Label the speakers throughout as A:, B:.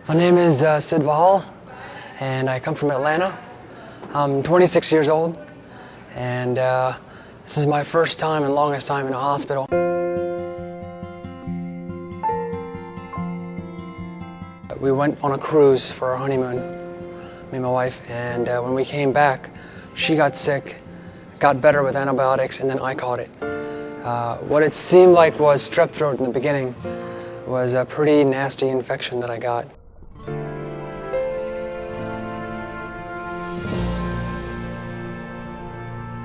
A: My name is Sid Vahal, and I come from Atlanta. I'm 26 years old, and this is my first time and longest time in a hospital. We went on a cruise for our honeymoon, me and my wife, and when we came back, she got sick, got better with antibiotics, and then I caught it. What it seemed like was strep throat in the beginning was a pretty nasty infection that I got.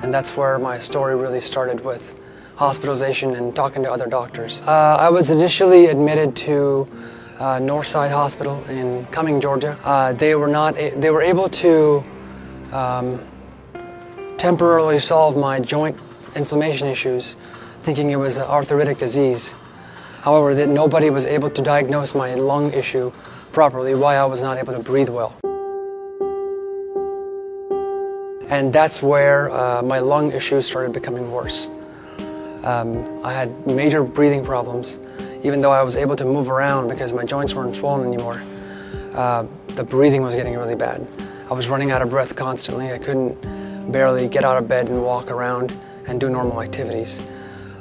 A: And that's where my story really started, with hospitalization and talking to other doctors. I was initially admitted to Northside Hospital in Cumming, Georgia. They were able to temporarily solve my joint inflammation issues, thinking it was an arthritic disease. However, nobody was able to diagnose my lung issue properly, why I was not able to breathe well. And that's where my lung issues started becoming worse. I had major breathing problems, even though I was able to move around because my joints weren't swollen anymore. The breathing was getting really bad. I was running out of breath constantly. I couldn't barely get out of bed and walk around and do normal activities.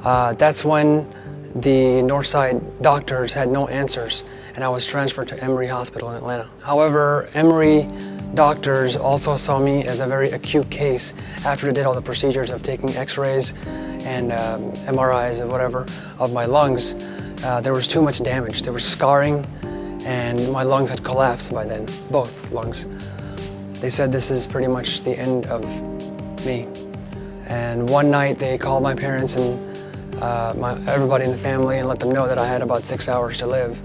A: That's when the Northside doctors had no answers, and I was transferred to Emory Hospital in Atlanta. However, Emory doctors also saw me as a very acute case after they did all the procedures of taking x-rays and MRIs and whatever of my lungs. There was too much damage. There was scarring, and my lungs had collapsed by then, both lungs. They said this is pretty much the end of me. And one night they called my parents and everybody in the family and let them know that I had about 6 hours to live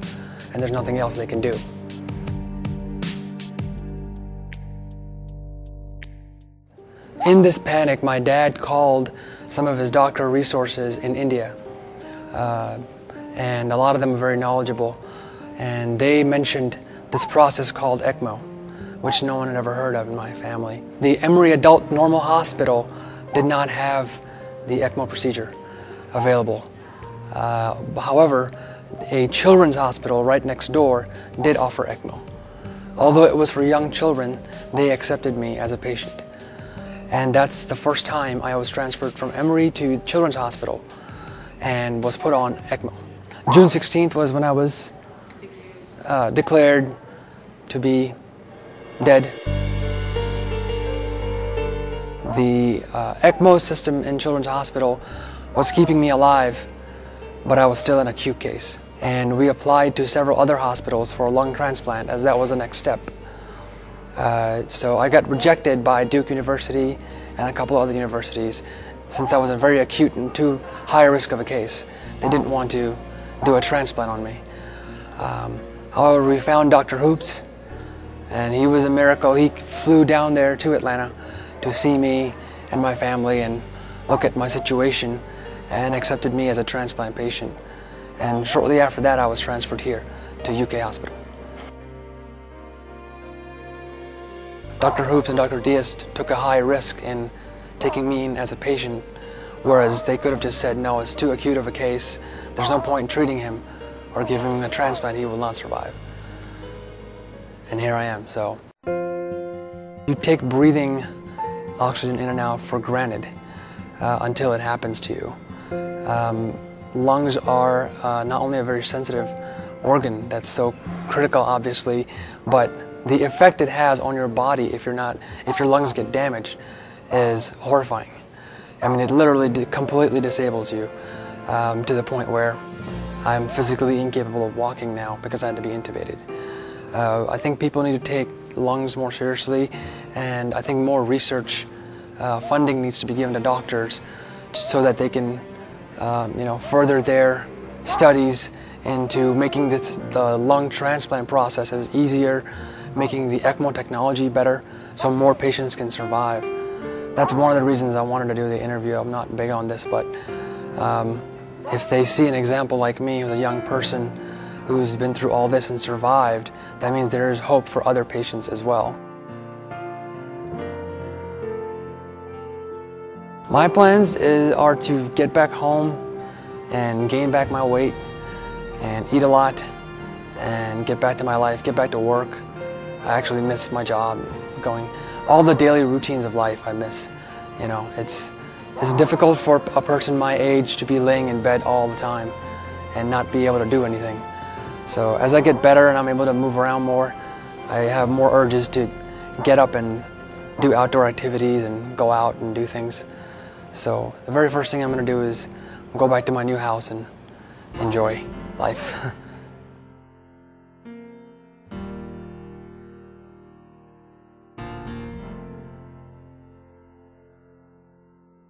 A: and there's nothing else they can do. In this panic, my dad called some of his doctor resources in India, and a lot of them are very knowledgeable, and they mentioned this process called ECMO, which no one had ever heard of in my family. The Emory Adult Normal Hospital did not have the ECMO procedure available. However, a children's hospital right next door did offer ECMO. Although it was for young children, they accepted me as a patient. And that's the first time I was transferred from Emory to Children's Hospital and was put on ECMO. June 16th was when I was declared to be dead. The ECMO system in Children's Hospital was keeping me alive, but I was still an acute case. And we applied to several other hospitals for a lung transplant, as that was the next step. So I got rejected by Duke University and a couple other universities since I was a very acute and too high risk of a case. They didn't want to do a transplant on me. However, we found Dr. Hoops, and he was a miracle. He flew down there to Atlanta to see me and my family and look at my situation and accepted me as a transplant patient. And shortly after that, I was transferred here to UK Hospital. Dr. Hoops and Dr. Diaz took a high risk in taking me in as a patient, whereas they could have just said, no, it's too acute of a case, there's no point in treating him or giving him a transplant, he will not survive. And here I am. So you take breathing oxygen in and out for granted until it happens to you. Lungs are not only a very sensitive organ that's so critical, obviously, but the effect it has on your body if your lungs get damaged is horrifying. I mean, it literally completely disables you to the point where I'm physically incapable of walking now because I had to be intubated. I think people need to take lungs more seriously, and I think more research funding needs to be given to doctors so that they can further their studies into making the lung transplant process as easier, making the ECMO technology better so more patients can survive. That's one of the reasons I wanted to do the interview. I'm not big on this, but if they see an example like me, who's a young person who's been through all this and survived, that means there is hope for other patients as well. My plans are to get back home and gain back my weight and eat a lot and get back to my life, get back to work. I actually miss my job, going, all the daily routines of life I miss. You know, it's difficult for a person my age to be laying in bed all the time and not be able to do anything. So as I get better and I'm able to move around more, I have more urges to get up and do outdoor activities and go out and do things. So the very first thing I'm going to do is go back to my new house and enjoy life.